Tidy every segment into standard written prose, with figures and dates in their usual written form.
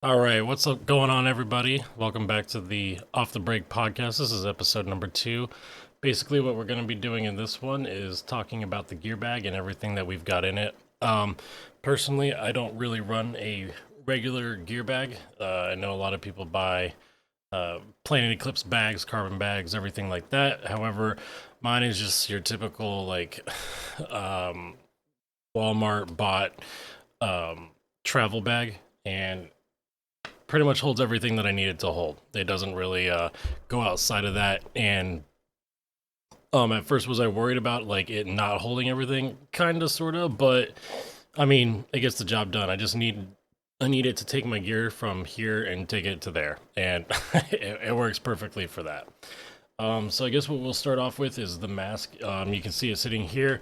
All right, what's up going on, everybody? Welcome back to the Off the Break podcast. This is episode number 2. Basically, what we're going to be doing in this one is talking about the gear bag and everything that we've got in it. Personally, I don't really run a regular gear bag. I know a lot of people buy Planet Eclipse bags, carbon bags, everything like that. However, mine is just your typical um, Walmart bought travel bag, and pretty much holds everything that I need it to hold. It doesn't really go outside of that. And at first, was I worried about like it not holding everything? Kind of, sort of, but I mean, it gets the job done. I need it to take my gear from here and take it to there, and it works perfectly for that. So I guess what we'll start off with is the mask. You can see it sitting here.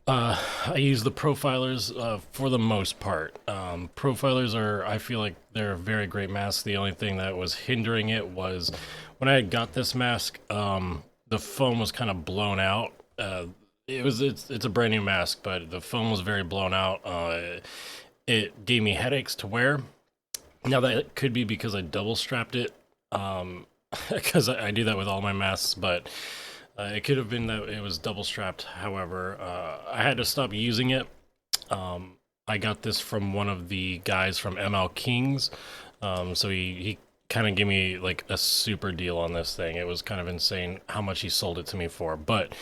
I use the profilers for the most part. Profilers are, I feel like they're a very great mask. The only thing that was hindering it was when I got this mask, the foam was kind of blown out. It's a brand new mask, but the foam was very blown out. It gave me headaches to wear. Now that could be because I double strapped it, because I do that with all my masks, but it could have been that it was double strapped. However, I had to stop using it. I got this from one of the guys from ML Kings. So he kind of gave me like a super deal on this thing. It was kind of insane how much he sold it to me for. But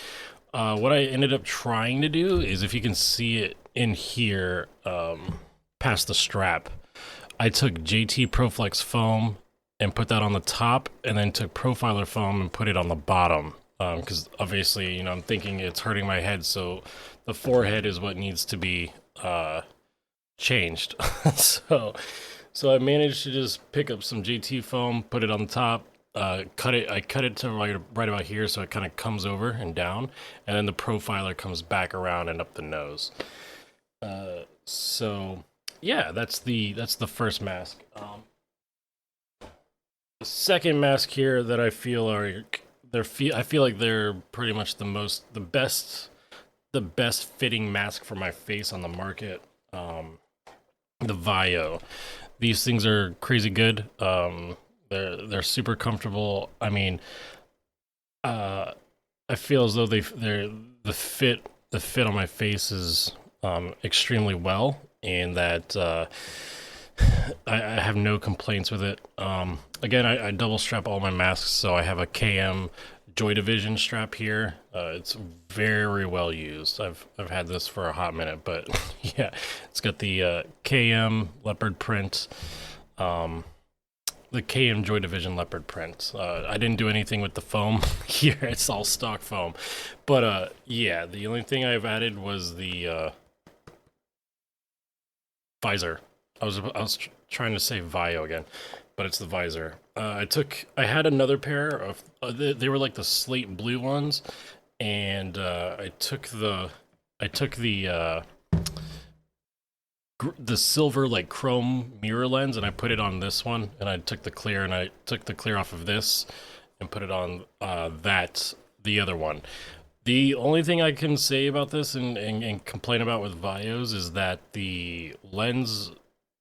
what I ended up trying to do is, if you can see it in here, past the strap, I took JT Proflex foam and put that on the top, and then took Profiler foam and put it on the bottom. Because obviously, I'm thinking it's hurting my head, so the forehead is what needs to be changed. so, so I managed to just pick up some JT foam, put it on the top, cut it. I cut it to right about here, so it kind of comes over and down, and then the profiler comes back around and up the nose. So yeah, that's the first mask. The second mask here that I feel are I feel like they're pretty much the best fitting mask for my face on the market. The Vio. These things are crazy good. They're super comfortable. I mean, uh, I feel as though they're the fit on my face is extremely well, and that I have no complaints with it. Again, I double strap all my masks, so I have a KM Joy Division strap here. It's very well used. I've had this for a hot minute, but yeah, it's got the KM leopard print. The KM Joy Division leopard print. I didn't do anything with the foam here. It's all stock foam. But yeah, the only thing I've added was the visor. I was trying to say Vio again, but it's the visor. I had another pair of they were like the slate blue ones, and I took the silver like chrome mirror lens, and I put it on this one, and I took the clear off of this and put it on the other one. The only thing I can say about this and complain about with Vios is that the lens,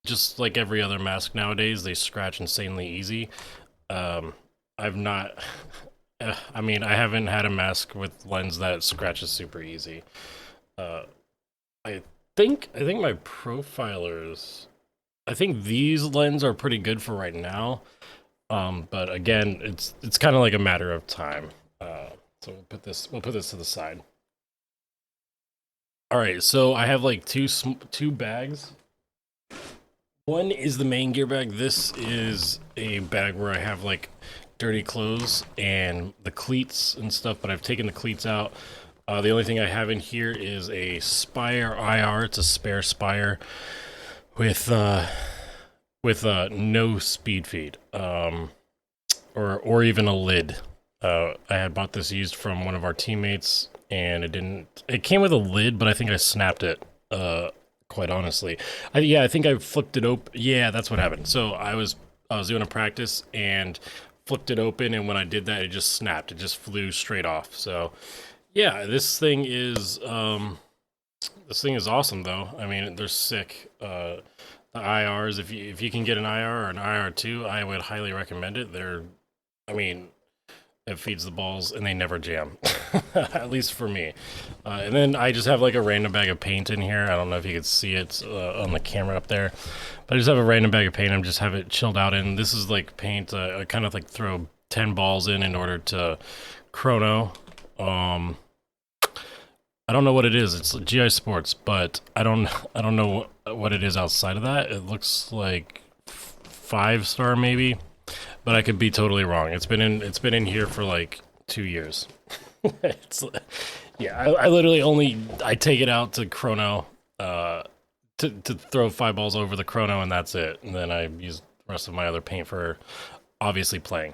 just like every other mask nowadays, they scratch insanely easy. I've not. I mean, I haven't had a mask with lens that scratches super easy. Uh, I I think my profilers. I think these lens are pretty good for right now. But again, it's kind of like a matter of time. So we'll put this to the side. All right, so I have like two bags. One is the main gear bag. This is a bag where I have like dirty clothes and the cleats and stuff, but I've taken the cleats out. The only thing I have in here is a Spire IR. It's a spare Spire with no speed feed, or even a lid. I had bought this used from one of our teammates, and it didn't. It came with a lid, but I think I snapped it. Quite honestly, yeah, I think I flipped it open. Yeah, that's what happened. So I was doing a practice and flipped it open, and when I did that, it just snapped. It just flew straight off. So yeah, this thing is awesome though. I mean, they're sick. The IRs, if you can get an IR or an IR2, I would highly recommend it. I mean, it feeds the balls and they never jam, at least for me. And then I just have like a random bag of paint in here. I don't know if you can see it on the camera up there, but I just have a random bag of paint. I'm just have it chilled out in. This is like paint. I kind of like throw 10 balls in order to chrono. I don't know what it is. It's GI Sports, but I don't know what it is outside of that. It looks like 5-star maybe, but I could be totally wrong. It's been in here for like 2 years. it's yeah. I literally I take it out to chrono, to throw 5 balls over the chrono, and that's it. And then I use the rest of my other paint for obviously playing.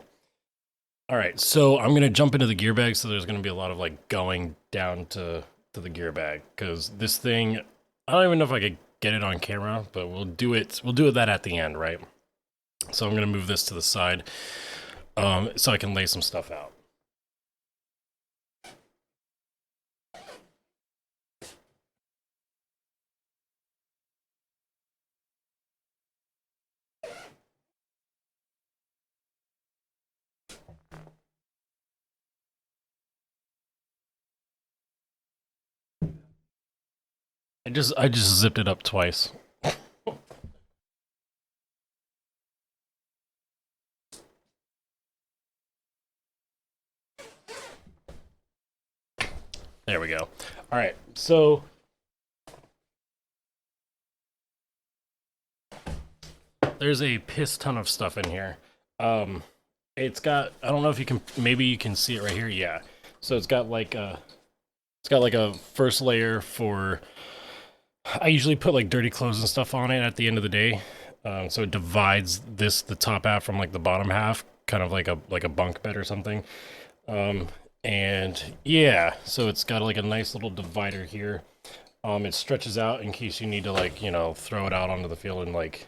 All right, so I'm gonna jump into the gear bag. So there's gonna be a lot of like going down to the gear bag because this thing, I don't even know if I could get it on camera, but we'll do it. We'll do that at the end, right? So I'm gonna move this to the side, so I can lay some stuff out. I just zipped it up twice. There we go. All right, so there's a piss ton of stuff in here. Um, it's got, I don't know if you can, maybe you can see it right here. Yeah. So it's got like a first layer for, I usually put like dirty clothes and stuff on it at the end of the day. So it divides the top half from like the bottom half, kind of like a bunk bed or something. Um, and yeah, so it's got like a nice little divider here. It stretches out in case you need to like, throw it out onto the field and like,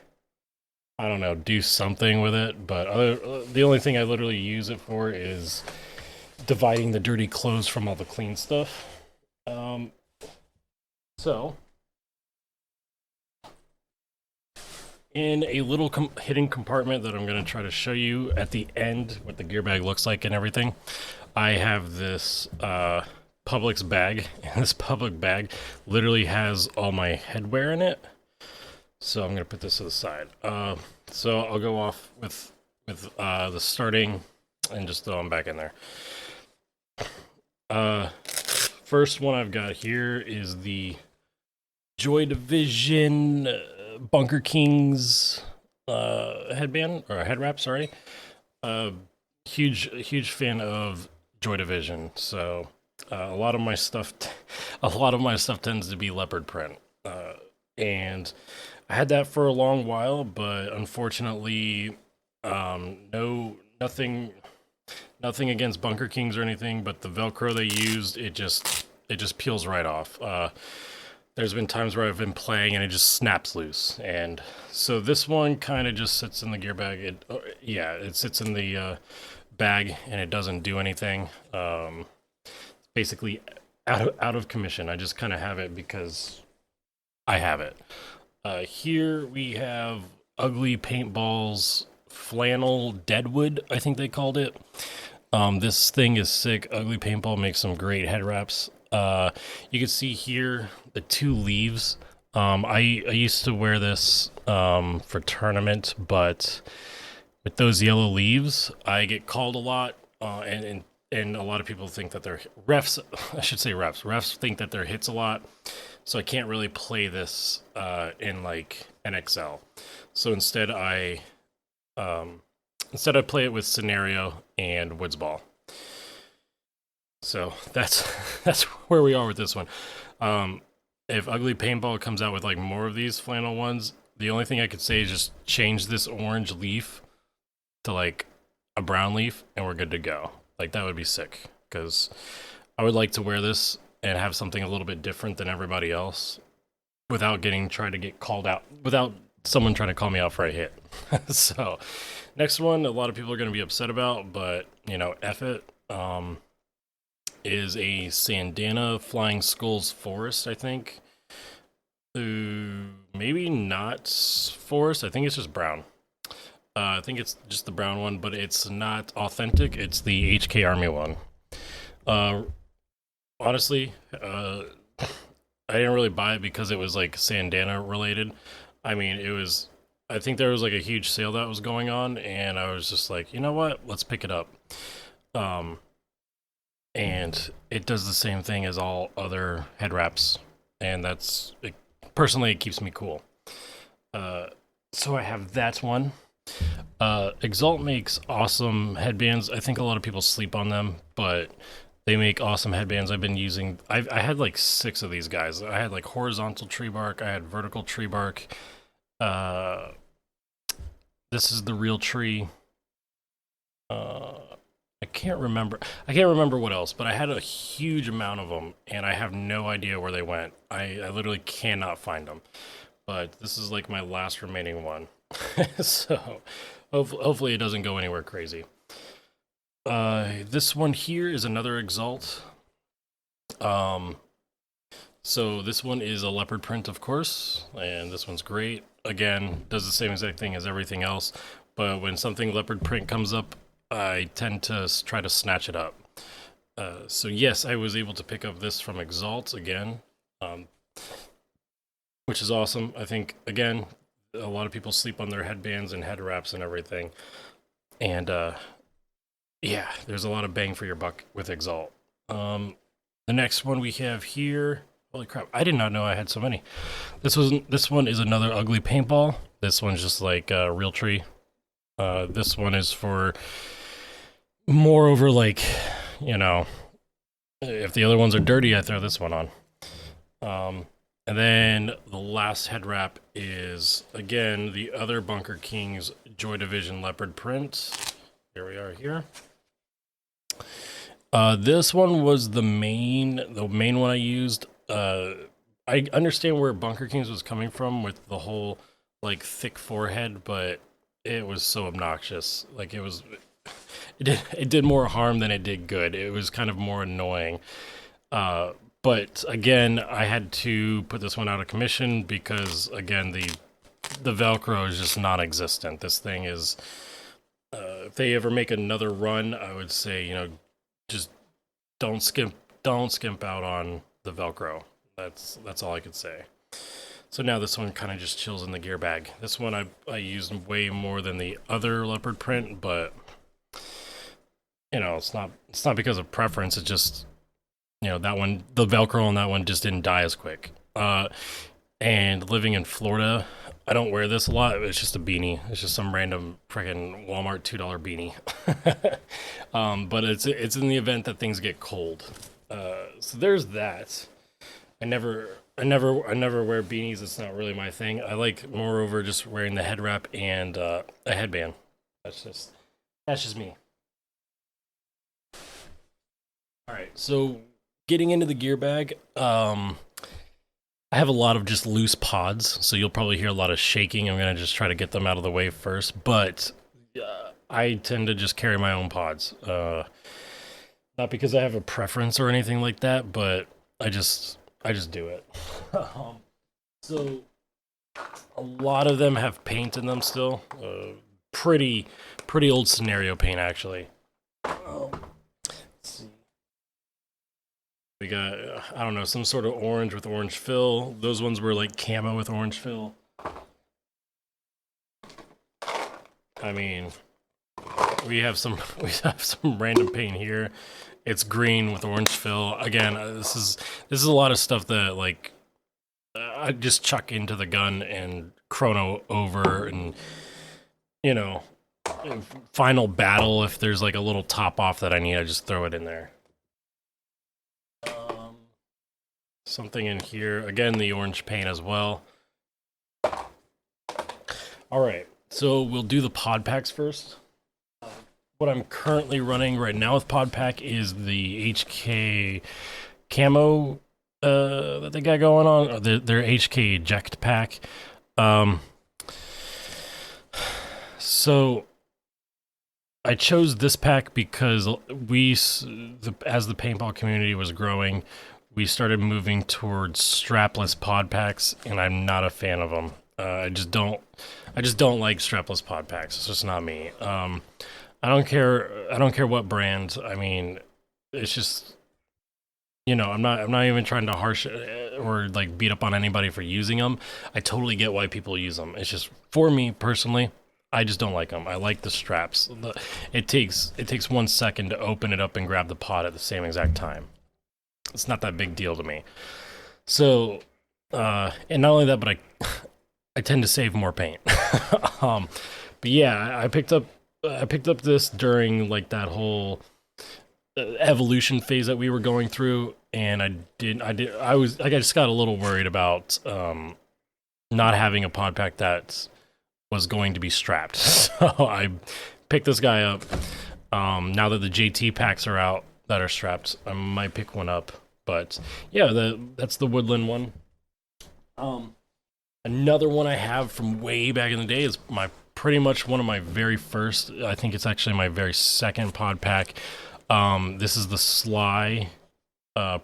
I don't know, do something with it. But the only thing I literally use it for is dividing the dirty clothes from all the clean stuff. Um, so in a little hidden compartment that I'm going to try to show you at the end what the gear bag looks like and everything, I have this Publix bag, and this Public bag literally has all my headwear in it. So I'm going to put this to the side. So I'll go off with the starting and just throw them back in there. First one I've got here is the Joy Division Bunker Kings headband or head wrap. Sorry, huge fan of Joy Division. So a lot of my stuff, a lot of my stuff tends to be leopard print, and I had that for a long while, but unfortunately, nothing against Bunker Kings or anything, but the Velcro they used, it just peels right off. There's been times where I've been playing and it just snaps loose, and so this one kind of just sits in the gear bag. It sits in the bag and it doesn't do anything. Basically out of commission. I just kind of have it because I have it. Here we have Ugly Paintballs Flannel Deadwood, I think they called it. This thing is sick. Ugly Paintball makes some great head wraps. You can see here the 2 leaves. I used to wear this for tournament, but with those yellow leaves, I get called a lot, and a lot of people think that they're refs. I should say refs. Refs think that they're hits a lot, so I can't really play this in like NXL. So instead, I play it with Scenario and Woods Ball. So that's where we are with this one. If Ugly Paintball comes out with like more of these flannel ones, the only thing I could say is just change this orange leaf to like a brown leaf, and we're good to go. Like that would be sick because I would like to wear this and have something a little bit different than everybody else without trying to get called out, without someone trying to call me out for a hit. So next one, a lot of people are going to be upset about, but F it. Is a Sandana Flying Skulls Forest, I think. Maybe not forest. I think it's just brown. I think it's just the brown one, but it's not authentic. It's the HK Army one. Uh, Honestly, I didn't really buy it because it was like Sandana related. I mean, it was. I think there was like a huge sale that was going on, and I was just like, you know what? Let's pick it up. Um, and it does the same thing as all other head wraps, and personally it keeps me cool. Uh, so I have that one. Exalt makes awesome headbands. I think a lot of people sleep on them, but they make awesome headbands. I had like six of these guys. I had like horizontal tree bark. I had vertical tree bark. Uh, this is the real tree. Uh, I can't remember. I can't remember what else, but I had a huge amount of them, and I have no idea where they went. I literally cannot find them. But this is like my last remaining one. So hopefully it doesn't go anywhere crazy. This one here is another Exalt. Um, so this one is a leopard print, of course, and this one's great. Again, does the same exact thing as everything else, but when something leopard print comes up, I tend to try to snatch it up. So yes, I was able to pick up this from Exalt again, which is awesome. I think, again, a lot of people sleep on their headbands and head wraps and everything. And yeah, there's a lot of bang for your buck with Exalt. The next one we have here, holy crap, I did not know I had so many. This one is another ugly paintball. This one's just like real tree. This one is for more over like, you know, if the other ones are dirty, I throw this one on. And then the last head wrap is, again, the other Bunker King's Joy Division leopard print. Here we are here. This one was the main one I used. I understand where Bunker King's was coming from with the whole like thick forehead, but it was so obnoxious. Like it did more harm than it did good. It was kind of more annoying. But again, I had to put this one out of commission because, again, the Velcro is just non-existent. This thing is, if they ever make another run, I would say, just don't skimp out on the Velcro. That's all I could say. So now this one kind of just chills in the gear bag. This one I used way more than the other leopard print, but it's not because of preference. It's just, that one, the Velcro on that one just didn't die as quick. And living in Florida, I don't wear this a lot. It's just a beanie. It's just some random freaking Walmart $2 beanie. But it's in the event that things get cold. So there's that. I never wear beanies. It's not really my thing. I like moreover just wearing the head wrap and a headband. That's just me. All right, so getting into the gear bag, I have a lot of just loose pods, so you'll probably hear a lot of shaking. I'm gonna just try to get them out of the way first, but I tend to just carry my own pods. Not because I have a preference or anything like that, but I just do it. So a lot of them have paint in them still. Pretty old scenario paint, actually. Let's see. We got, I don't know, some sort of orange with orange fill. Those ones were like camo with orange fill. I mean, we have some random paint here. It's green with orange fill. Again, this is a lot of stuff that like I just chuck into the gun and chrono over, and final battle, if there's like a little top off that I need, I just throw it in there. Something in here. Again, the orange paint as well. All right, so we'll do the pod packs first. What I'm currently running right now with pod pack is the HK camo that they got going on. Their HK eject pack. So I chose this pack because as the paintball community was growing, we started moving towards strapless pod packs, and I'm not a fan of them. I just don't like strapless pod packs. It's just not me. I don't care what brand. I mean, it's just, I'm not even trying to harsh or like beat up on anybody for using them. I totally get why people use them. It's just for me personally, I just don't like them. I like the straps. It takes 1 second to open it up and grab the pod at the same exact time. It's not that big deal to me. So, and not only that, but I tend to save more paint. But yeah, I picked up this during like that whole evolution phase that we were going through, and I just got a little worried about not having a pod pack that was going to be strapped. So I picked this guy up. Now that the JT packs are out that are strapped, I might pick one up. But yeah, that's the Woodland one. Another one I have from way back in the day is pretty much one of my very first. I think it's actually my very second pod pack. This is the Sly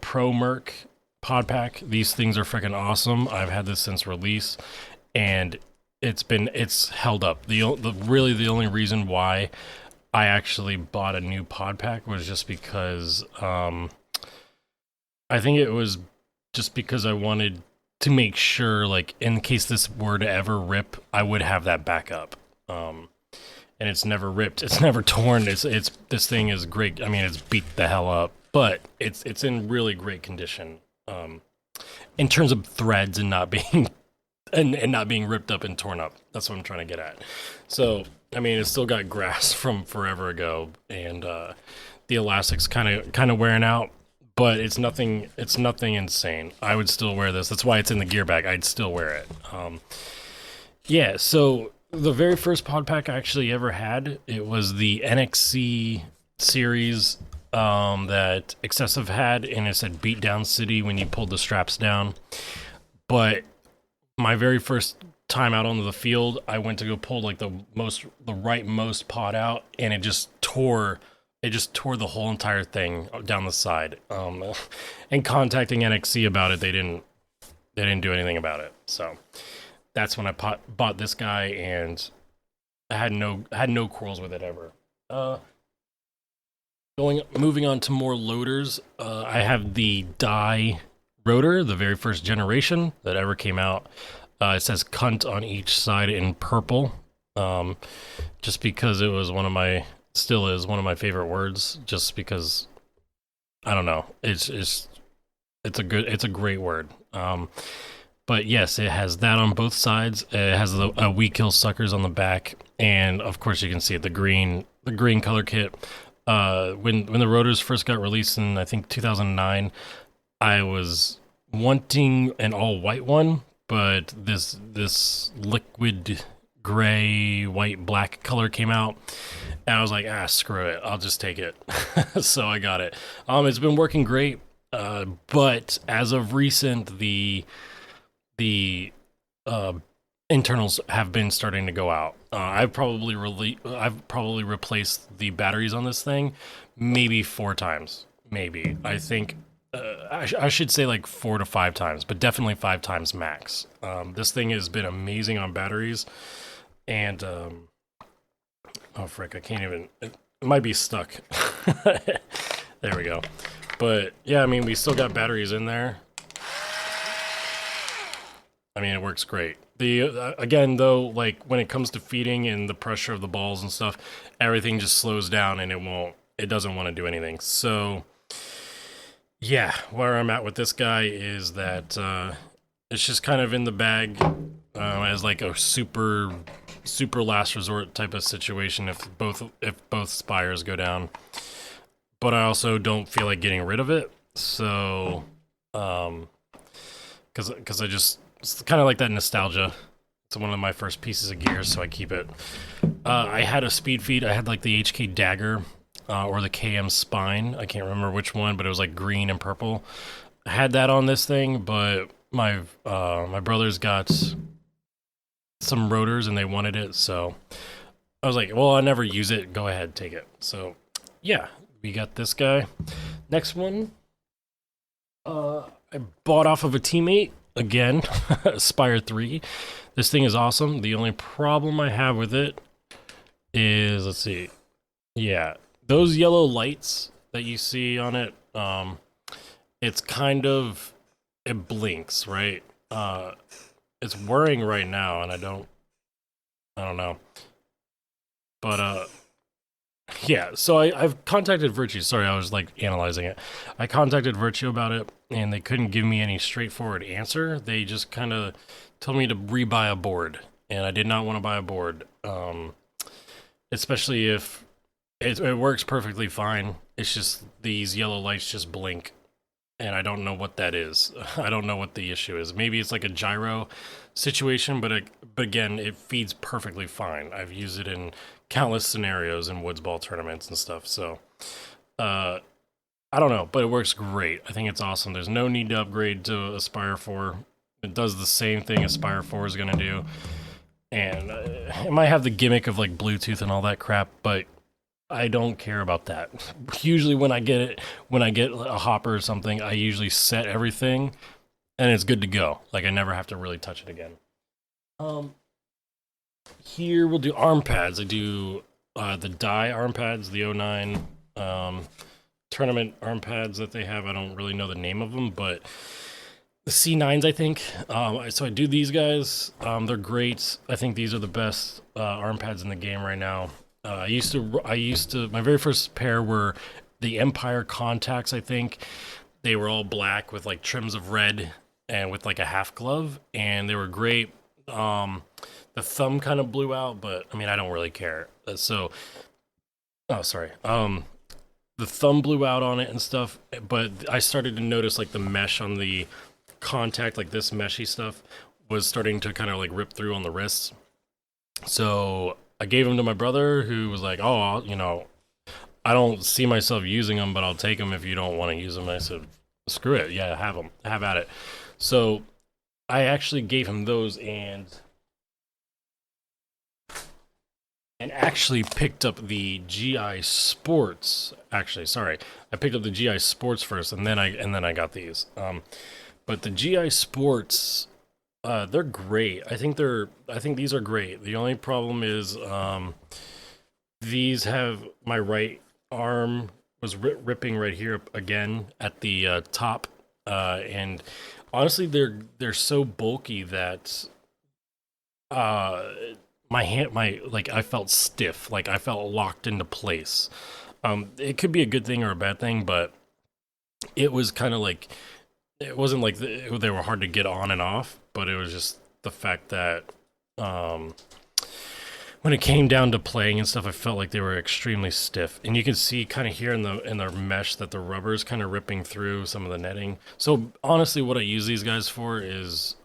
Pro Merc pod pack. These things are freaking awesome. I've had this since release, and it's held up. The only reason why I actually bought a new pod pack was just because I think it was just because I wanted to make sure, like, in case this were to ever rip, I would have that backup. And it's never ripped, it's never torn. It's this thing is great. I mean, it's beat the hell up, but it's in really great condition. In terms of threads and not being and not being ripped up and torn up. That's what I'm trying to get at. So, I mean, it's still got grass from forever ago, and the elastic's kind of wearing out, but it's nothing insane. I would still wear this. That's why it's in the gear bag. I'd still wear it. Yeah, so the very first pod pack I actually ever had, it was the NXC series that Excessive had, and it said Beat Down City when you pulled the straps down. But my very first time out onto the field, I went to go pull like the rightmost pod out, and it just tore the whole entire thing down the side. And contacting NXC about it, they didn't do anything about it. So that's when I bought this guy, and I had no quarrels with it ever. Moving on to more loaders, I have the Dye rotor, the very first generation that ever came out. It says cunt on each side in purple, just because it was still is one of my favorite words, just because, I don't know, it's a great word. But yes, it has that on both sides. It has the We Kill Suckers on the back, and of course you can see it, the green color kit. When the rotors first got released in, I think, 2009, I was wanting an all white one, but this liquid gray, white, black color came out, and I was like, screw it, I'll just take it. So I got it. It's been working great, but as of recent, the internals have been starting to go out. I've probably replaced the batteries on this thing maybe 4 times. Maybe. I think I should say like 4 to 5 times, but definitely 5 times max. This thing has been amazing on batteries, and oh frick, I can't even. It might be stuck. There we go. But yeah, I mean, we still got batteries in there. I mean, it works great. Again, though, like when it comes to feeding and the pressure of the balls and stuff, everything just slows down, and it doesn't want to do anything. So yeah, where I'm at with this guy is that it's just kind of in the bag as like a super last resort type of situation if both spires go down. But I also don't feel like getting rid of it. So because I just, it's kind of like that nostalgia. It's one of my first pieces of gear, so I keep it. I had a speed feed. I had like the HK Dagger or the KM Spine. I can't remember which one, but it was like green and purple. I had that on this thing, but my brothers got some rotors and they wanted it, so I was like, well, I never use it. Go ahead, take it. So yeah, we got this guy. Next one I bought off of a teammate again, Aspire 3. This thing is awesome. The only problem I have with it is, let's see. Yeah, those yellow lights that you see on it, it's kind of, it blinks, right? It's whirring right now and I don't know. But yeah, so I've contacted Virtue. Sorry, I was like analyzing it. I contacted Virtue about it, and they couldn't give me any straightforward answer. They just kind of told me to rebuy a board, and I did not want to buy a board, especially if it works perfectly fine. It's just these yellow lights just blink, and I don't know what that is. I don't know what the issue is. Maybe it's like a gyro situation, but again, it feeds perfectly fine. I've used it in countless scenarios in woods ball tournaments and stuff. So, uh, I don't know, but it works great. I think it's awesome. There's no need to upgrade to Aspire 4. It does the same thing Aspire 4 is gonna do, and it might have the gimmick of like Bluetooth and all that crap, but I don't care about that. Usually when I get a hopper or something, I usually set everything and it's good to go. Like I never have to really touch it again. Um, Here we'll do arm pads. I do the die arm pads, the '09 tournament arm pads that they have. I don't really know the name of them, but the C9s, I think. So I do these guys. They're great. I think these are the best arm pads in the game right now. I used to, my very first pair were the Empire Contacts, I think. They were all black with like trims of red and with like a half glove, and they were great. The thumb kind of blew out, but I mean, I don't really care. Oh, sorry. The thumb blew out on it and stuff, but I started to notice like the mesh on the contact, like this meshy stuff, was starting to kind of like rip through on the wrists. So I gave them to my brother, who was like, "Oh, I don't see myself using them, but I'll take them if you don't want to use them." And I said, "Screw it, yeah, have them, have at it." So I actually gave him those and actually picked up the GI Sports. Actually, sorry, I picked up the GI Sports first, and then I got these. But the GI Sports, they're great. I think these are great. The only problem is these have my right arm was ripping right here again at the top, and honestly, they're so bulky that uh my hand, my like I felt stiff, like I felt locked into place. It could be a good thing or a bad thing, but it was kind of like it wasn't like they were hard to get on and off, but it was just the fact that um when it came down to playing and stuff, I felt like they were extremely stiff, and you can see kind of here in the mesh that the rubber is kind of ripping through some of the netting. So honestly, what I use these guys for is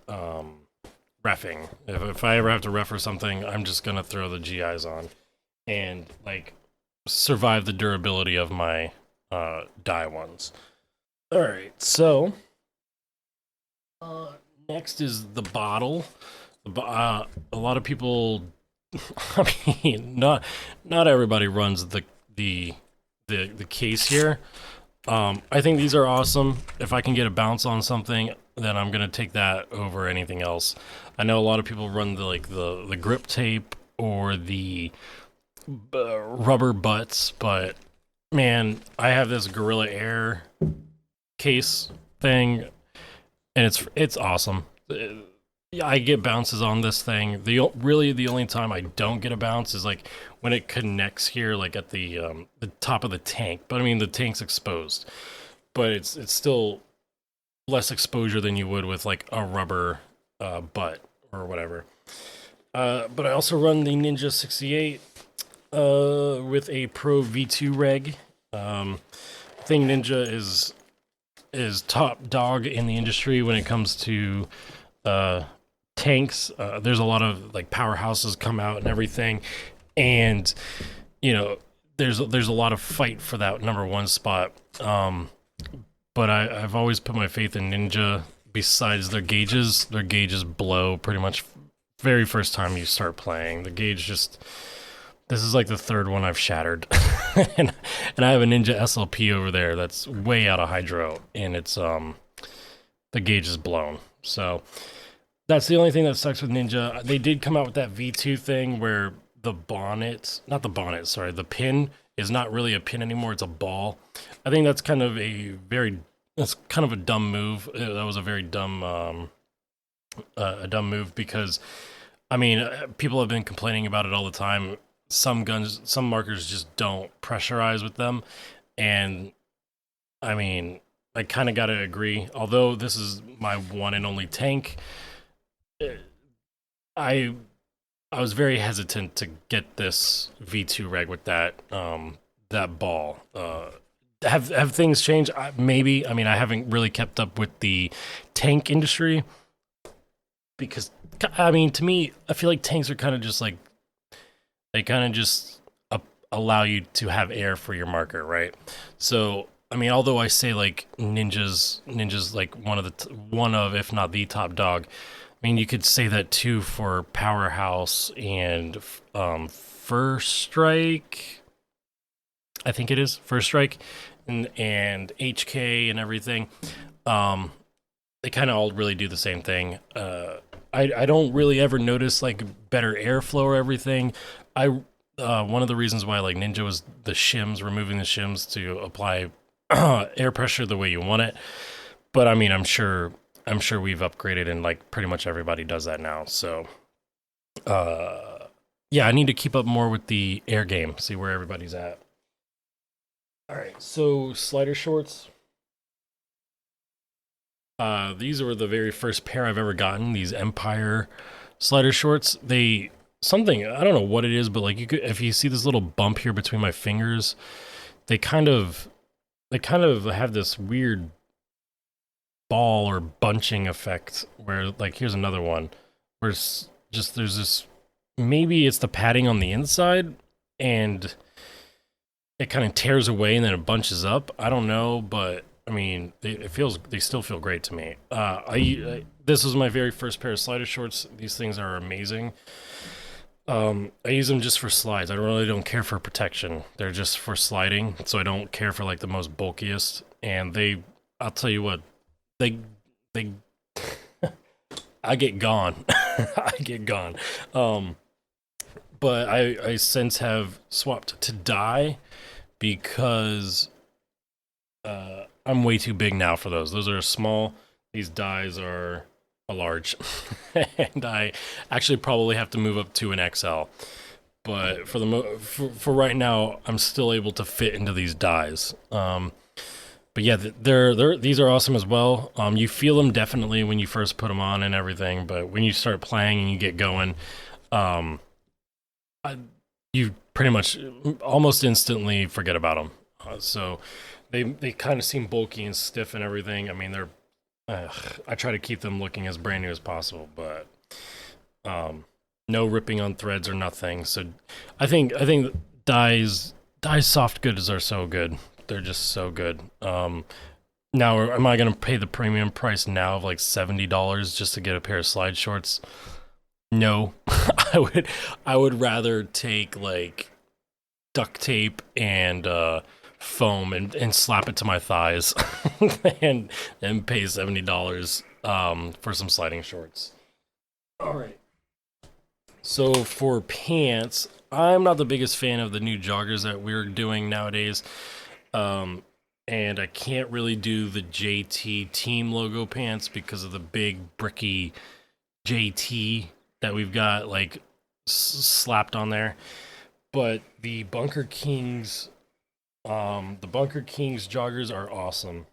reffing. If I ever have to ref or something, I'm just gonna throw the GIs on and like survive the durability of my die ones. All right, so uh, next is the bottle. A lot of people, I mean, not everybody runs the case here. I think these are awesome. If I can get a bounce on something, then I'm gonna take that over anything else. I know a lot of people run the grip tape or the rubber butts, but man, I have this Gorilla Air case thing, and it's awesome. Yeah, I get bounces on this thing. Really the only time I don't get a bounce is like when it connects here, like at the top of the tank. But I mean, the tank's exposed, but it's still less exposure than you would with like a rubber butt or whatever. But I also run the Ninja 68 with a Pro V2 reg. I think Ninja is top dog in the industry when it comes to tanks. There's a lot of like powerhouses come out and everything, and you know there's a lot of fight for that number one spot. But I've always put my faith in Ninja. Besides their gauges blow pretty much very first time you start playing. The gauge just, this is like the third one I've shattered, and I have a Ninja SLP over there that's way out of hydro, and it's the gauge is blown. So that's the only thing that sucks with Ninja. They did come out with that V2 thing where the bonnet, not the bonnet, sorry, the pin is not really a pin anymore, it's a ball. I think that's kind of that's kind of a dumb move. That was a very dumb a dumb move because I mean, people have been complaining about it all the time. Some guns, some markers just don't pressurize with them, and I mean, I kind of got to agree. Although this is my one and only tank, I I was very hesitant to get this V2 reg with that ball. Have things changed? Maybe. I mean, I haven't really kept up with the tank industry because I mean, to me, I feel like tanks are kind of just like they kind of just allow you to have air for your marker, right? So I mean, although I say like ninjas like one of if not the top dog. I mean, you could say that too for Powerhouse and First Strike. I think it is First Strike and HK and everything. They kind of all really do the same thing. I don't really ever notice like better airflow or everything. One of the reasons why I like Ninja was the shims, removing the shims to apply air pressure the way you want it. But I mean, I'm sure we've upgraded and like pretty much everybody does that now. So, yeah, I need to keep up more with the air game, see where everybody's at. All right, so slider shorts. These were the very first pair I've ever gotten. These Empire slider shorts. They something I don't know what it is, but like if you see this little bump here between my fingers, they kind of have this weird ball or bunching effect where like here's another one where it's just there's this, maybe it's the padding on the inside and it kind of tears away and then it bunches up. I don't know, but I mean they still feel great to me. This was my very first pair of slider shorts. These things are amazing. I use them just for slides. I really don't care for protection. They're just for sliding, so I don't care for like the most bulkiest. And I'll tell you what, they I get gone. I get gone. But I since have swapped to dye because I'm way too big now for those. Those are small. These dyes are a large. And I actually probably have to move up to an XL. But for right now, I'm still able to fit into these dyes. But yeah, these are awesome as well. You feel them definitely when you first put them on and everything, but when you start playing and you get going, you pretty much almost instantly forget about them. So they kind of seem bulky and stiff and everything. I mean, I try to keep them looking as brand new as possible, but no ripping on threads or nothing. So I think dyes soft goods are so good. They're just so good. Now, am I going to pay the premium price now of like $70 just to get a pair of slide shorts? No, I would rather take like duct tape and foam and slap it to my thighs and pay $70 for some sliding shorts. All right. So for pants, I'm not the biggest fan of the new joggers that we're doing nowadays. And I can't really do the JT team logo pants because of the big bricky JT that we've got like slapped on there. But the Bunker Kings joggers are awesome.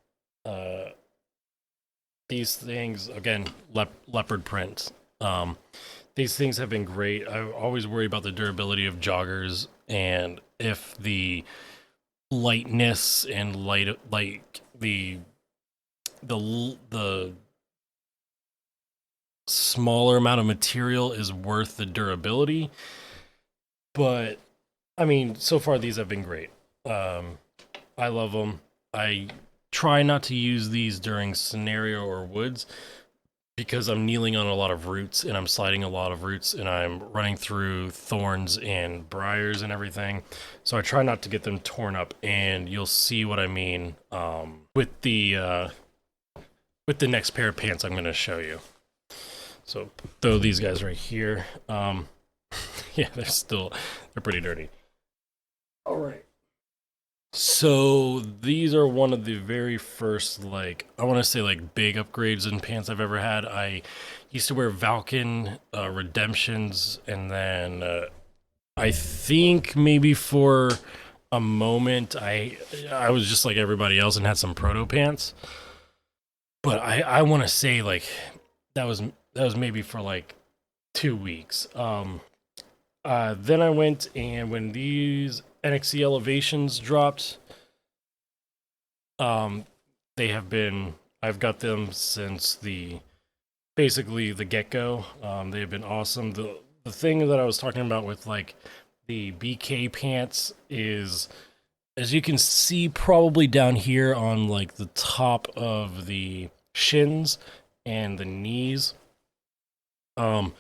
These things again, leopard print. These things have been great. I always worry about the durability of joggers and if the lightness and like the smaller amount of material is worth the durability. But I mean, so far these have been great. I love them. I try not to use these during scenario or woods because I'm kneeling on a lot of roots and I'm sliding a lot of roots and I'm running through thorns and briars and everything. So I try not to get them torn up, and you'll see what I mean with the with the next pair of pants I'm going to show you. So throw these guys right here. Yeah, they're pretty dirty. All right. So these are one of the very first, like, I want to say like big upgrades in pants I've ever had. I used to wear Valken Redemptions, and then I think maybe for a moment I was just like everybody else and had some proto pants. But I want to say like that was maybe for like 2 weeks. Then I went, and when these NXC elevations dropped, um, they have been, I've got them since basically the get go. They've been awesome. The thing that I was talking about with like the BK pants is, as you can see, probably down here on like the top of the shins and the knees. Um,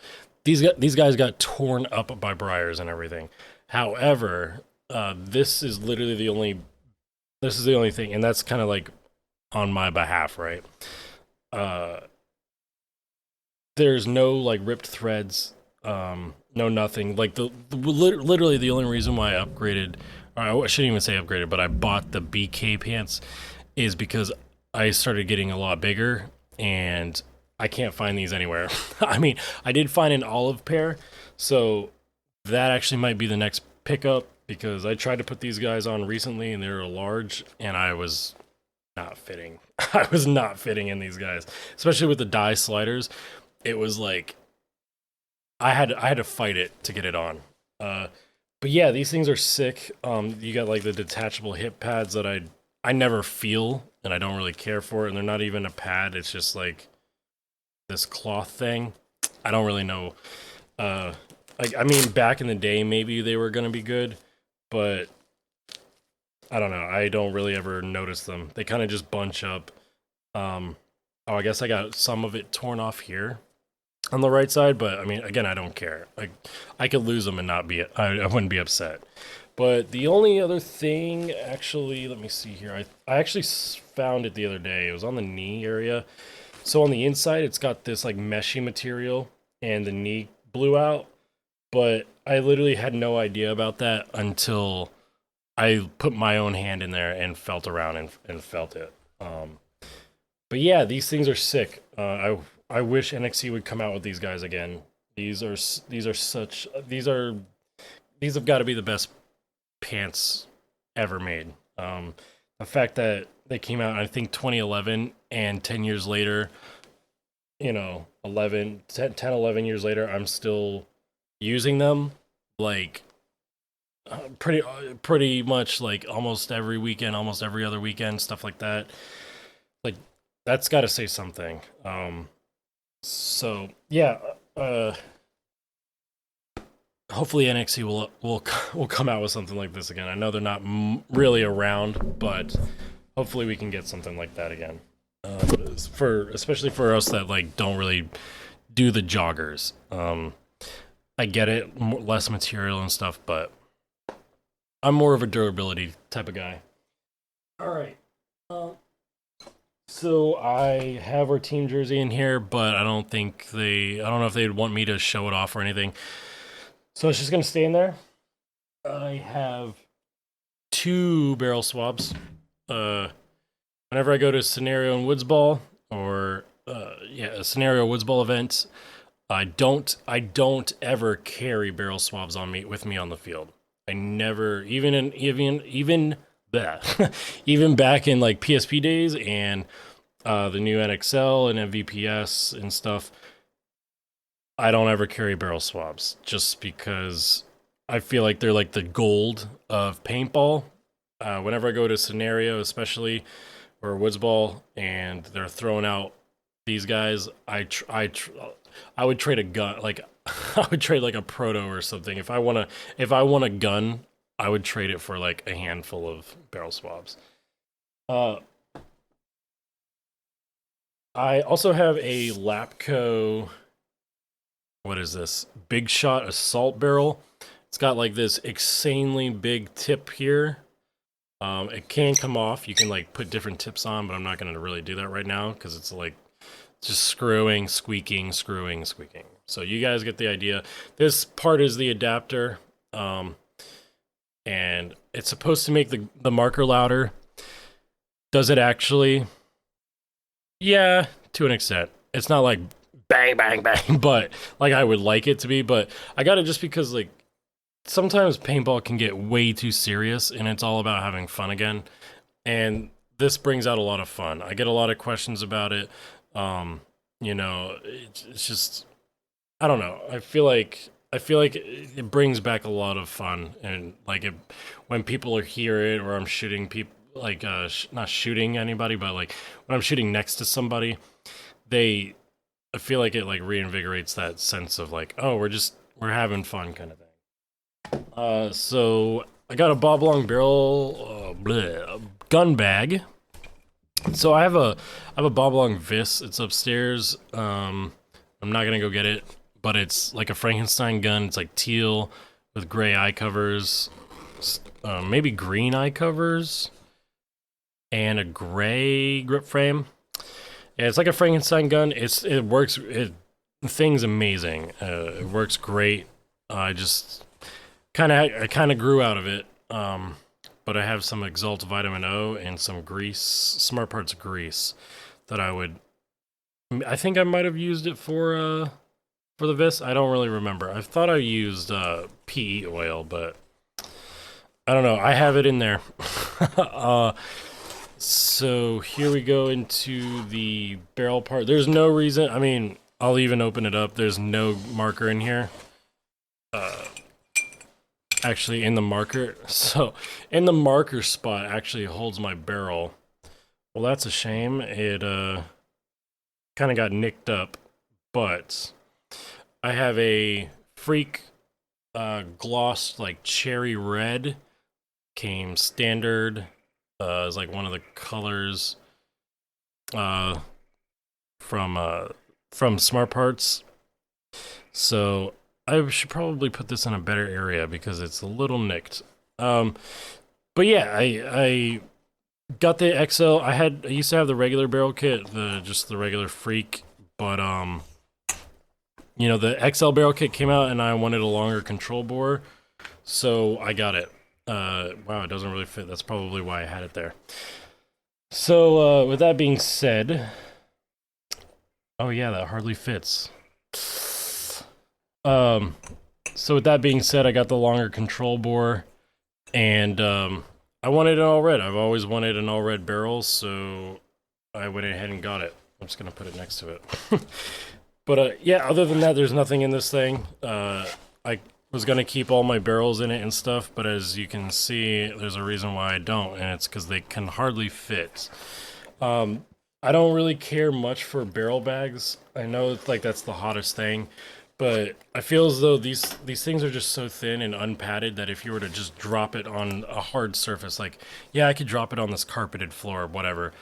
these guys got torn up by briars and everything. However, this is literally the only thing, and that's kind of like on my behalf, right? Uh, there's no like ripped threads, no nothing. Like literally the only reason why I upgraded, or I shouldn't even say upgraded, but I bought the BK pants is because I started getting a lot bigger, and I can't find these anywhere. I mean, I did find an olive pair, so that actually might be the next pickup, because I tried to put these guys on recently and they were large, and I was not fitting. I was not fitting in these guys, especially with the dye sliders. It was like I had to fight it to get it on. Uh, but yeah, these things are sick. You got like the detachable hip pads that I never feel, and I don't really care for it, and they're not even a pad. It's just like this cloth thing. I don't really know. I mean, back in the day, maybe they were gonna be good, but I don't know. I don't really ever notice them. They kind of just bunch up. Oh, I guess I got some of it torn off here on the right side, but I mean, again, I don't care. Like, I could lose them and not be. I wouldn't be upset. But the only other thing, actually, let me see here. I actually found it the other day. It was on the knee area. So on the inside, it's got this like meshy material, and the knee blew out. But I literally had no idea about that until I put my own hand in there and felt around and felt it. But yeah, these things are sick. I wish NXT would come out with these guys again. These have got to be the best pants ever made. The fact that they came out, I think 2011, and 10 years later, 10, 11 years later, I'm still using them, like pretty much like almost every weekend, almost every other weekend, stuff like that. Like, that's got to say something. So yeah, hopefully NXT will come out with something like this again. I know they're not really around, but hopefully we can get something like that again. Especially for us that like don't really do the joggers. I get it, less material and stuff, but I'm more of a durability type of guy. All right. So I have our team jersey in here, but I don't know if they'd want me to show it off or anything. So it's just gonna stay in there. I have 2 barrel swabs. Whenever I go to Scenario and Woods Ball, or a Scenario Woods Ball event, I don't ever carry barrel swabs with me on the field. I never, even that, even back in like PSP days and the new NXL and MVPS and stuff, I don't ever carry barrel swabs, just because I feel like they're like the gold of paintball. Whenever I go to Scenario, especially, or Woods Ball, and they're throwing out these guys, I would trade a gun, like I would trade like a proto or something. If I want a gun, I would trade it for like a handful of barrel swabs. I also have a Lapco. What is this? Big Shot assault barrel. It's got like this insanely big tip here. It can come off. You can like put different tips on, but I'm not going to really do that right now because it's like just screwing, squeaking, screwing, squeaking. So you guys get the idea. This part is the adapter, and it's supposed to make the marker louder. Does it actually? Yeah, to an extent. It's not like bang, bang, bang, but like I would like it to be. But I got it just because like sometimes paintball can get way too serious, and it's all about having fun again. And this brings out a lot of fun. I get a lot of questions about it. It's just I don't know. I feel like it brings back a lot of fun, and like when people are hear it, or I'm shooting people like not shooting anybody, but like when I'm shooting next to somebody, they I feel like it like reinvigorates that sense of like, oh, we're having fun kind of thing. So I got a Bob Long barrel gun bag. So I have a Bob Long Vis. It's upstairs. I'm not gonna go get it, but it's like a Frankenstein gun. It's like teal with gray eye covers, maybe green eye covers, and a gray grip frame. Yeah, it's like a Frankenstein gun. It works. The thing's amazing. It works great. I kind of grew out of it. But I have some Exalt Vitamin O and some grease, Smart Parts grease, that I think I might have used it for the Vis. I don't really remember. I thought I used PE oil, but I don't know. I have it in there. uh, so here we go into the barrel part. There's no reason. I mean, I'll even open it up. There's no marker in here. Actually, in the marker. So, in the marker spot actually holds my barrel. Well, that's a shame. It kind of got nicked up, but I have a freak gloss like cherry red. Came standard. Is like one of the colors uh, from Smart Parts. So I should probably put this in a better area because it's a little nicked. Um, but yeah, I got the XL. I used to have the regular barrel kit, the regular freak, but the XL barrel kit came out and I wanted a longer control bore, so I got it. Wow, it doesn't really fit. That's probably why I had it there. So with that being said, oh yeah, that hardly fits. Um, so with that being said, I got the longer control bore, and I wanted an all red. I've always wanted an all red barrel, so I went ahead and got it. I'm just gonna put it next to it. But yeah, other than that, there's nothing in this thing. I was gonna keep all my barrels in it and stuff, but as you can see, there's a reason why I don't, and it's because they can hardly fit. I don't really care much for barrel bags. I know like that's the hottest thing, but I feel as though these things are just so thin and unpadded that if you were to just drop it on a hard surface, like yeah, I could drop it on this carpeted floor or whatever,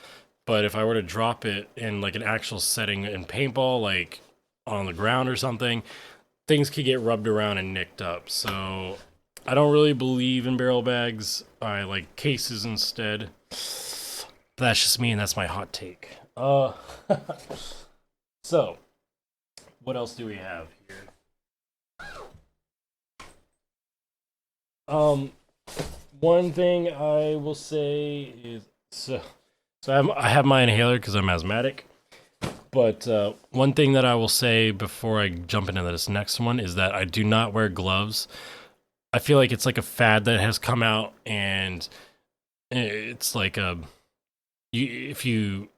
but if I were to drop it in like an actual setting in paintball, like on the ground or something, things could get rubbed around and nicked up. So I don't really believe in barrel bags. I like cases instead. But that's just me, and that's my hot take. So what else do we have here? Um, One thing I will say is I have my inhaler because I'm asthmatic. But one thing that I will say before I jump into this next one is that I do not wear gloves. I feel like it's like a fad that has come out, and it's like if you,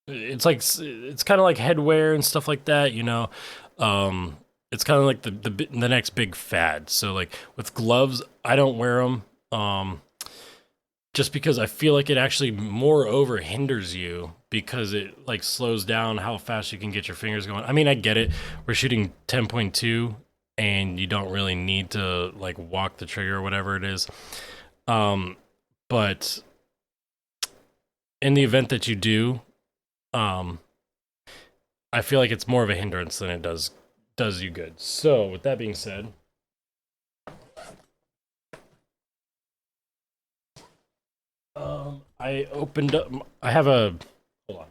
it's kind of like headwear and stuff like that. It's kind of like the next big fad. So like with gloves, I don't wear them. Just because I feel like it actually moreover hinders you because it like slows down how fast you can get your fingers going. I mean, I get it. We're shooting 10.2 and you don't really need to like walk the trigger or whatever it is. But in the event that you do, um, I feel like it's more of a hindrance than it does you good. So with that being said, I opened up. I have a. Hold on.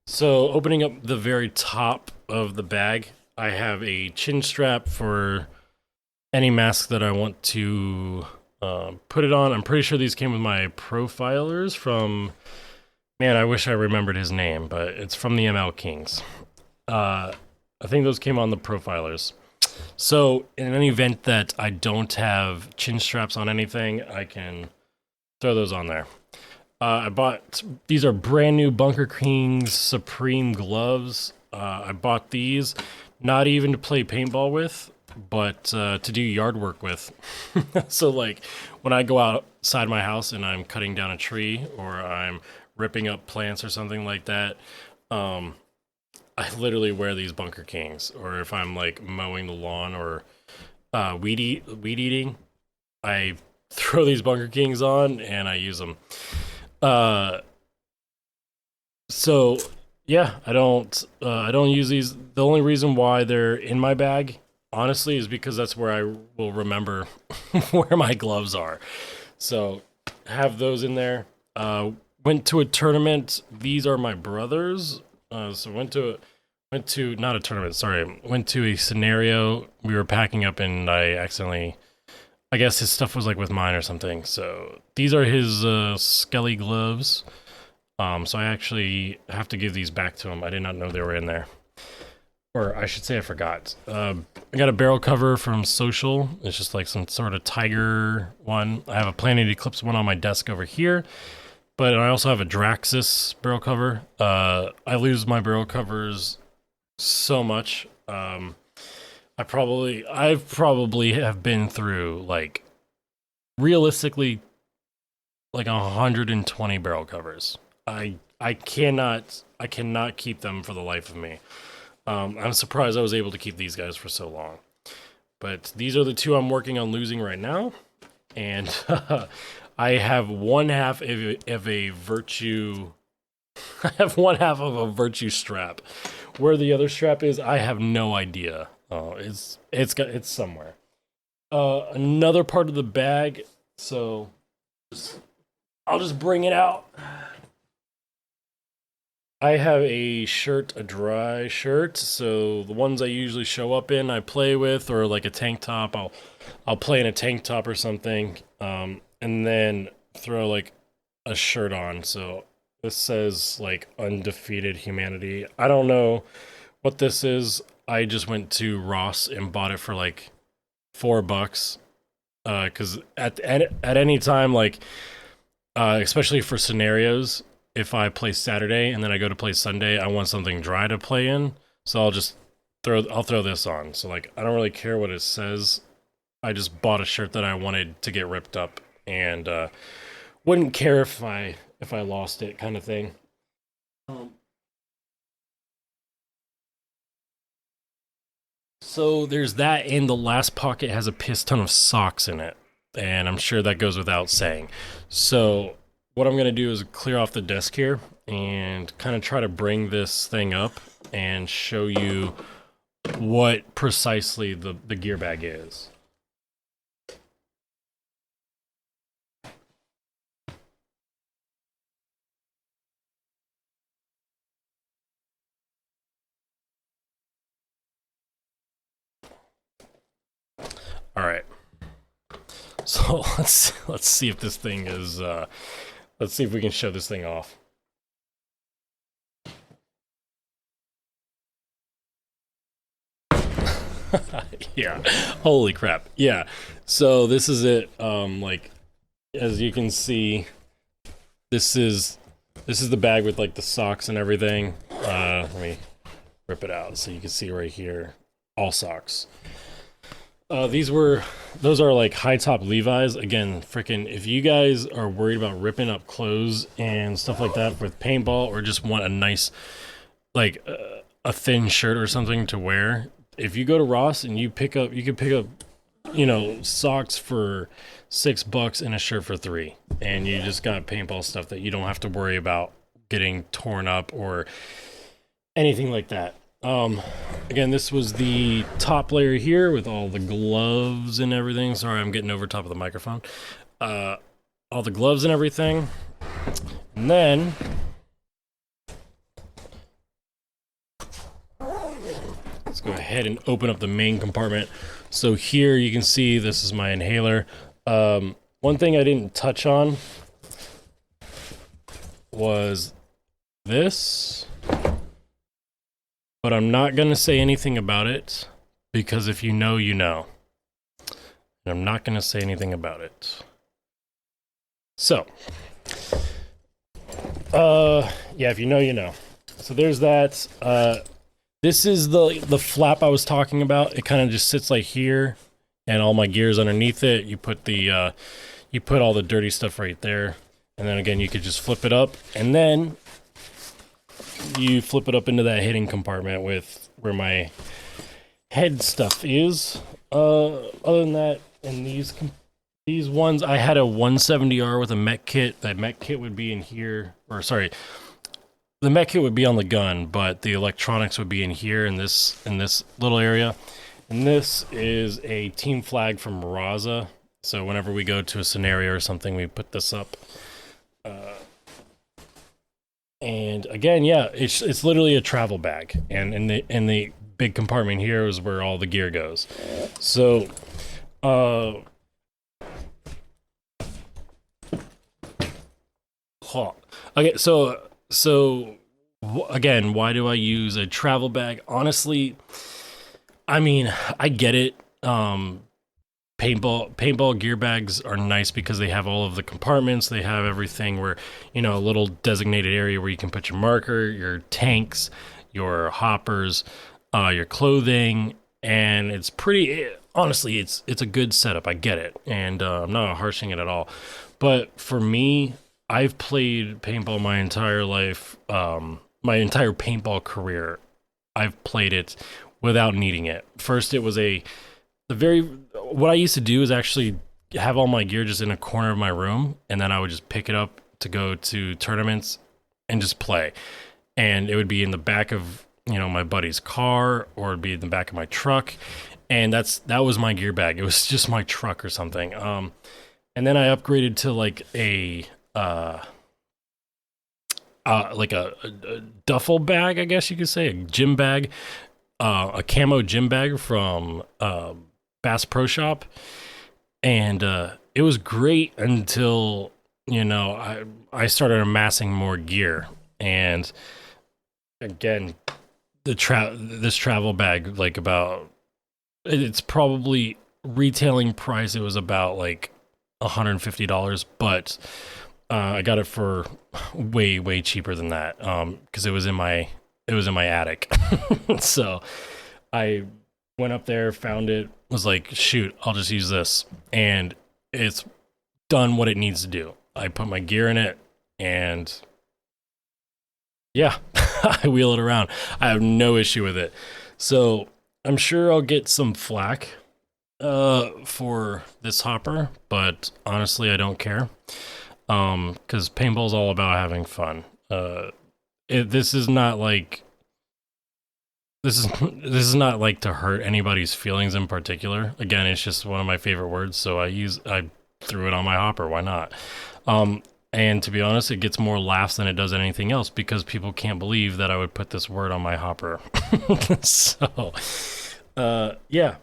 So opening up the very top of the bag, I have a chin strap for any mask that I want to put it on. I'm pretty sure these came with my profilers from. Man, I wish I remembered his name, but it's from the ML Kings. I think those came on the profilers. So in any event that I don't have chin straps on anything, I can throw those on there. I bought, these are brand new Bunker Kings Supreme gloves. I bought these not even to play paintball with, but to do yard work with. So like when I go outside my house and I'm cutting down a tree or I'm ripping up plants or something like that, I literally wear these Bunker Kings. Or if I'm like mowing the lawn or weed eating, I throw these Bunker Kings on and I use them. So yeah, I don't use these. The only reason why they're in my bag, honestly, is because that's where I will remember where my gloves are. So have those in there. Went to a tournament. These are my brothers. So went to not a tournament. Sorry, went to a scenario. We were packing up and I accidentally. I guess his stuff was like with mine or something. So these are his Skelly gloves. So I actually have to give these back to him. I did not know they were in there. Or I should say I forgot. I got a barrel cover from Social. It's just like some sort of tiger one. I have a Planet Eclipse one on my desk over here. But I also have a Draxus barrel cover. I lose my barrel covers so much. I've probably have been through like realistically like 120 barrel covers. I cannot keep them for the life of me. I'm surprised I was able to keep these guys for so long. But these are the two I'm working on losing right now, and I have one half of a virtue. I have one half of a virtue strap. Where the other strap is, I have no idea. Oh, it's somewhere. Another part of the bag. So I'll just bring it out. I have a shirt, a dry shirt. So the ones I usually show up in, I play with, or like a tank top. I'll play in a tank top or something, and then throw like a shirt on. So this says like undefeated humanity. I don't know what this is. I just went to Ross and bought it for like $4. Because at any time, like especially for scenarios, if I play Saturday and then I go to play Sunday, I want something dry to play in. So I'll throw this on. So like I don't really care what it says. I just bought a shirt that I wanted to get ripped up and wouldn't care if I lost it, kind of thing. So there's that, and the last pocket has a piss ton of socks in it, and I'm sure that goes without saying. So what I'm gonna do is clear off the desk here and kind of try to bring this thing up and show you what precisely the gear bag is. All right. So let's see if this thing is let's see if we can show this thing off. Yeah. Holy crap. Yeah. So this is it. Like as you can see, this is the bag with like the socks and everything. Let me rip it out so you can see right here. All socks. Those are like high top Levi's. Again, freaking, if you guys are worried about ripping up clothes and stuff like that with paintball, or just want a nice, like a thin shirt or something to wear, if you go to Ross and you can pick up, socks for $6 and a shirt for $3, and you just got paintball stuff that you don't have to worry about getting torn up or anything like that. Again, this was the top layer here with all the gloves and everything. Sorry, I'm getting over top of the microphone. all the gloves and everything. And then let's go ahead and open up the main compartment. So here you can see this is my inhaler. One thing I didn't touch on was this, but I'm not going to say anything about it because if you know, you know. And I'm not going to say anything about it. So, yeah, if you know, you know. So there's that. This is the flap I was talking about. It kind of just sits like here, and all my gear's underneath it. You put all the dirty stuff right there, and then again, you could just flip it up, and then you flip it up into that hidden compartment with where my head stuff is. Other than that, and these ones, I had a 170R with a mech kit. That mech kit would be in here, or sorry, the mech kit would be on the gun, but the electronics would be in here in this little area. And this is a team flag from Raza. So whenever we go to a scenario or something, we put this up. And again, yeah, it's literally a travel bag, and in the big compartment here is where all the gear goes. So, okay, so again, why do I use a travel bag? Honestly, I mean, I get it. Paintball gear bags are nice because they have all of the compartments. They have everything where, a little designated area where you can put your marker, your tanks, your hoppers, your clothing, and it's pretty, honestly, it's a good setup. I get it, and I'm not harshing it at all. But for me, I've played paintball my entire life, my entire paintball career. I've played it without needing it. First, it was what I used to do is actually have all my gear just in a corner of my room, and then I would just pick it up to go to tournaments and just play. And it would be in the back of, my buddy's car, or it'd be in the back of my truck. And that was my gear bag. It was just my truck or something. And then I upgraded to like a duffel bag, I guess you could say, a gym bag, a camo gym bag from Bass Pro Shop, and it was great until I started amassing more gear. And again, this travel bag, like, it's probably retailing price, it was about like $150, but I got it for way cheaper than that, because it was in my attic. So I went up there, found it, was like, shoot, I'll just use this, and it's done what it needs to do. I put my gear in it, and yeah, I wheel it around. I have no issue with it. So I'm sure I'll get some flack for this hopper, but honestly, I don't care, because paintball's all about having fun. This is not like to hurt anybody's feelings in particular. Again, it's just one of my favorite words, so I threw it on my hopper. Why not? And to be honest, it gets more laughs than it does anything else, because people can't believe that I would put this word on my hopper. So, yeah,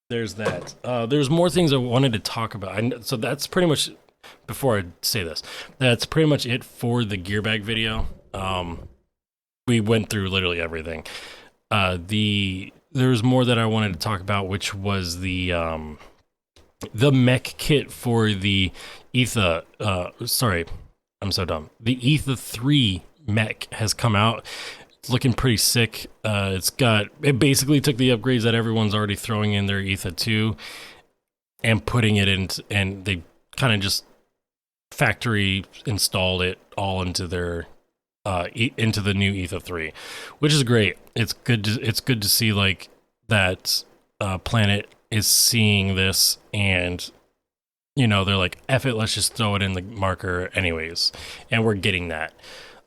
there's that. There's more things I wanted to talk about. So that's pretty much, before I say this, that's pretty much it for the gear bag video. We went through literally everything. There's more that I wanted to talk about, which was the mech kit for the Etha. Sorry, I'm so dumb. The Etha 3 mech has come out. It's looking pretty sick. It basically took the upgrades that everyone's already throwing in their Etha 2 and putting it in, and they kind of just factory installed it all into their into the new Etha 3, which is great. It's good to see like that Planet is seeing this, and they're like, F it, let's just throw it in the marker anyways, and we're getting that.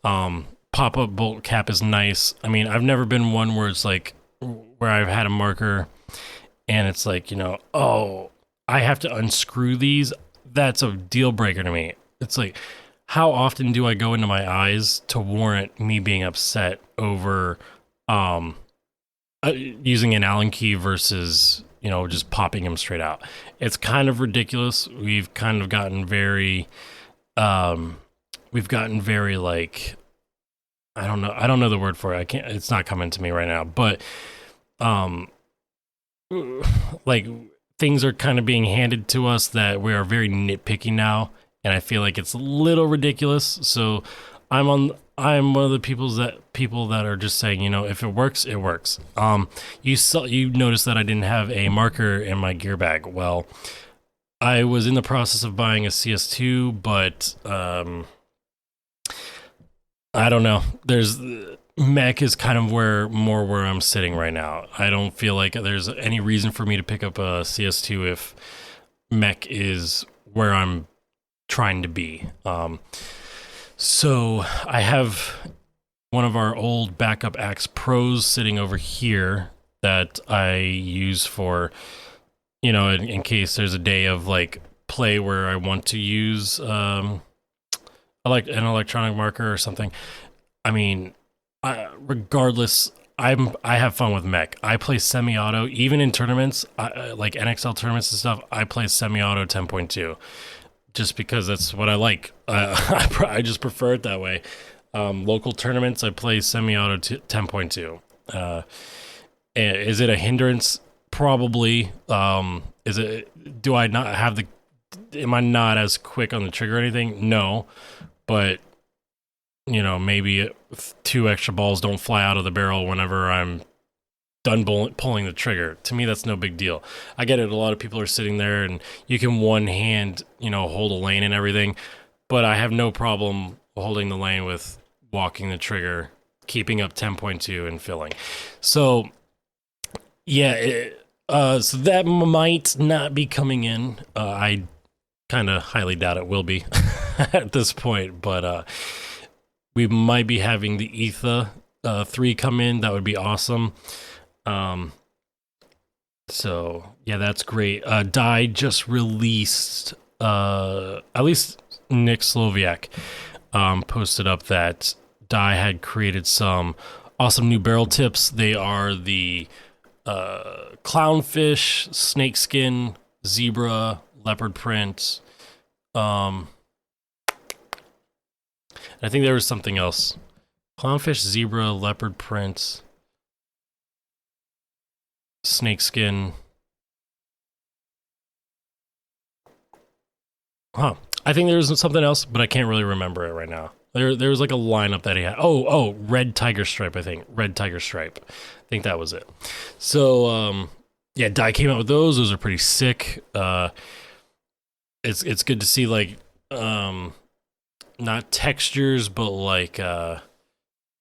Pop-up bolt cap is nice. I mean, I've never been one where it's like where I've had a marker and it's like, oh, I have to unscrew these. that's a deal breaker to me. It's like, how often do I go into my eyes to warrant me being upset over um using an Allen key versus, just popping them straight out? It's kind of ridiculous. We've gotten very like, I don't know the word for it. It's not coming to me right now, but um like, things are kind of being handed to us that we are very nitpicky now, and I feel like it's a little ridiculous. So I'm one of the people that are just saying, if it works, it works. You noticed that I didn't have a marker in my gear bag. Well, I was in the process of buying a CS2, but I don't know. There's Mech is kind of where I'm sitting right now. I don't feel like there's any reason for me to pick up a CS2 if Mech is where I'm trying to be. So I have one of our old backup Axe Pros sitting over here that I use for, in case there's a day of like play where I want to use like an electronic marker or something. I mean, regardless, I have fun with mech. I play semi-auto even in tournaments, like NXL tournaments and stuff. I play semi-auto 10.2 just because that's what I like. I just prefer it that way. Local tournaments, I play semi-auto 10.2. Is it a hindrance? Probably. Is it? Do I not have the? Am I not as quick on the trigger or anything? No, but maybe 2 extra balls don't fly out of the barrel whenever I'm done pulling the trigger. To me, that's no big deal. I get it. A lot of people are sitting there and you can one hand, hold a lane and everything, but I have no problem holding the lane with walking the trigger, keeping up 10.2 and filling. So yeah, so that might not be coming in. I kind of highly doubt it will be at this point, but we might be having the Etha 3 come in. That would be awesome. So yeah, that's great. Die just released, at least Nick Sloviak posted up that Die had created some awesome new barrel tips. They are the clownfish, snakeskin, zebra, leopard print. I think there was something else. Clownfish, zebra, leopard print, snakeskin. Huh. I think there was something else, but I can't really remember it right now. There was like a lineup that he had. Oh, red tiger stripe, I think. Red tiger stripe. I think that was it. So, yeah, Die came out with those. Those are pretty sick. It's good to see, like, not textures, but like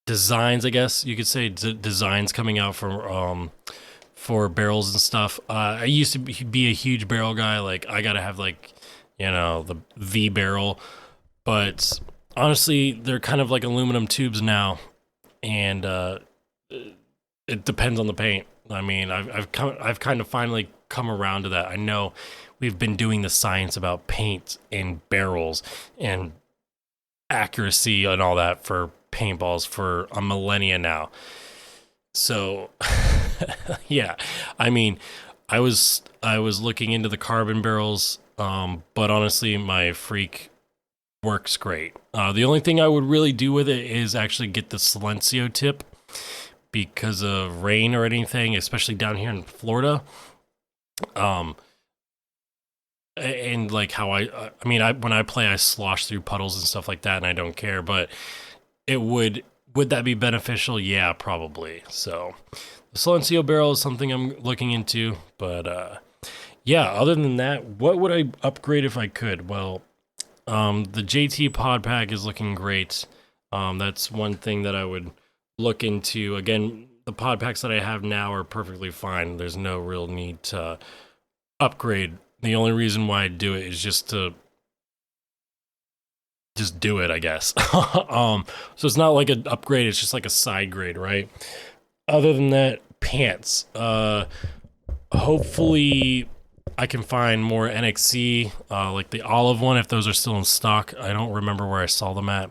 designs, I guess you could say. Designs coming out for barrels and stuff. I used to be a huge barrel guy. Like, I gotta have, like, the V barrel, but honestly, they're kind of like aluminum tubes now, and it depends on the paint. I mean, I've kind of finally come around to that. I know we've been doing the science about paint and barrels and accuracy and all that for paintballs for a millennia now. So yeah, I mean, I was looking into the carbon barrels, but honestly, my Freak works great. The only thing I would really do with it is actually get the Silencio tip because of rain or anything, especially down here in Florida. And like how when I play, I slosh through puddles and stuff like that, and I don't care. But would that be beneficial? Yeah, probably. So the Silencio barrel is something I'm looking into. But yeah, other than that, what would I upgrade if I could? Well, the JT pod pack is looking great. That's one thing that I would look into. Again, the pod packs that I have now are perfectly fine. There's no real need to upgrade. The only reason why I do it is just to do it, I guess. So it's not like an upgrade, it's just like a side grade, right? Other than that, pants. Hopefully I can find more NXC, like the olive one, if those are still in stock. I don't remember where I saw them at,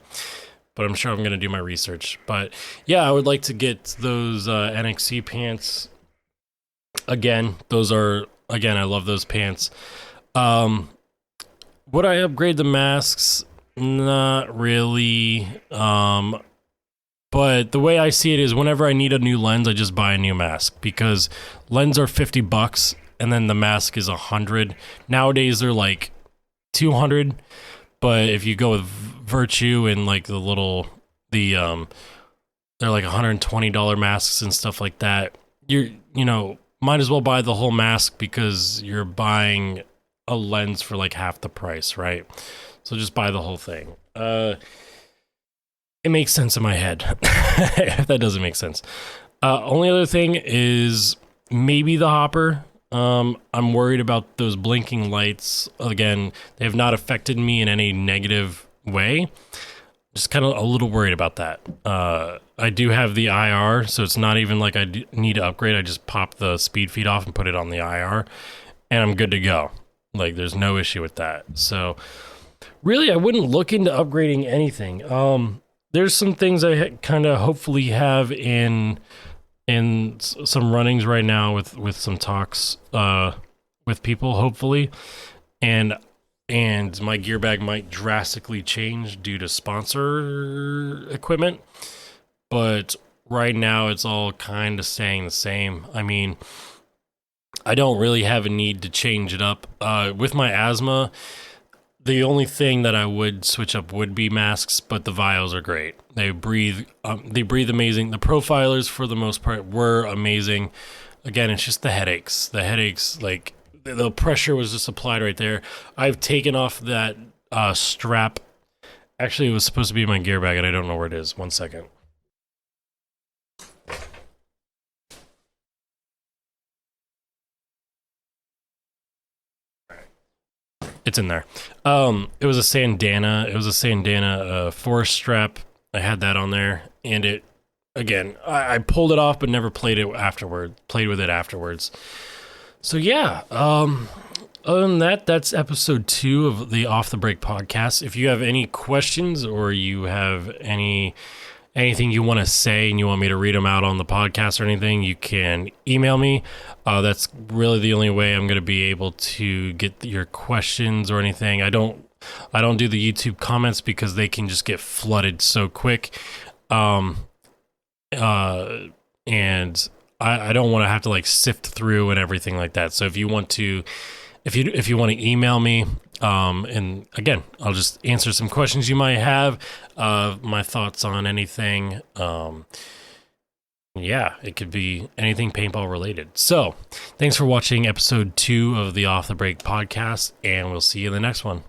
but I'm sure I'm going to do my research. But yeah, I would like to get those NXC pants. Again, I love those pants. Would I upgrade the masks? Not really. But the way I see it is whenever I need a new lens, I just buy a new mask because lenses are $50 and then the mask is $100. Nowadays they're like $200, but if you go with Virtue and like they're like $120 masks and stuff like that, might as well buy the whole mask because you're buying a lens for like half the price, right? So just buy the whole thing. It makes sense in my head. If that doesn't make sense. Only other thing is maybe the hopper. I'm worried about those blinking lights. Again, they have not affected me in any negative way. Just kind of a little worried about that. I do have the IR, so it's not even like I need to upgrade. I just pop the speed feed off and put it on the IR, and I'm good to go. Like, there's no issue with that. So, really, I wouldn't look into upgrading anything. There's some things I kind of hopefully have in some runnings right now with some talks with people, hopefully, and my gear bag might drastically change due to sponsor equipment, but right now it's all kind of staying the same. I mean, I don't really have a need to change it up. With my asthma, the only thing that I would switch up would be masks, but the vials are great. They breathe amazing. The profilers, for the most part, were amazing. Again, it's just the headaches. The headaches, like, the pressure was just applied right there. I've taken off that strap. Actually, it was supposed to be in my gear bag, and I don't know where it is. 1 second. It's in there. It was a Sandana. It was a Sandana forest strap. I had that on there, and it, again, I pulled it off, but never played with it afterwards. So yeah. Other than that, that's episode 2 of the Off the Break podcast. If you have any questions or you have anything you want to say and you want me to read them out on the podcast or anything, you can email me. That's really the only way I'm going to be able to get your questions or anything. I don't do the YouTube comments because they can just get flooded so quick. And I don't want to have to like sift through and everything like that. So if you want to email me, and again, I'll just answer some questions you might have, my thoughts on anything. Yeah, it could be anything paintball related. So thanks for watching episode 2 of the Off the Break podcast, and we'll see you in the next one.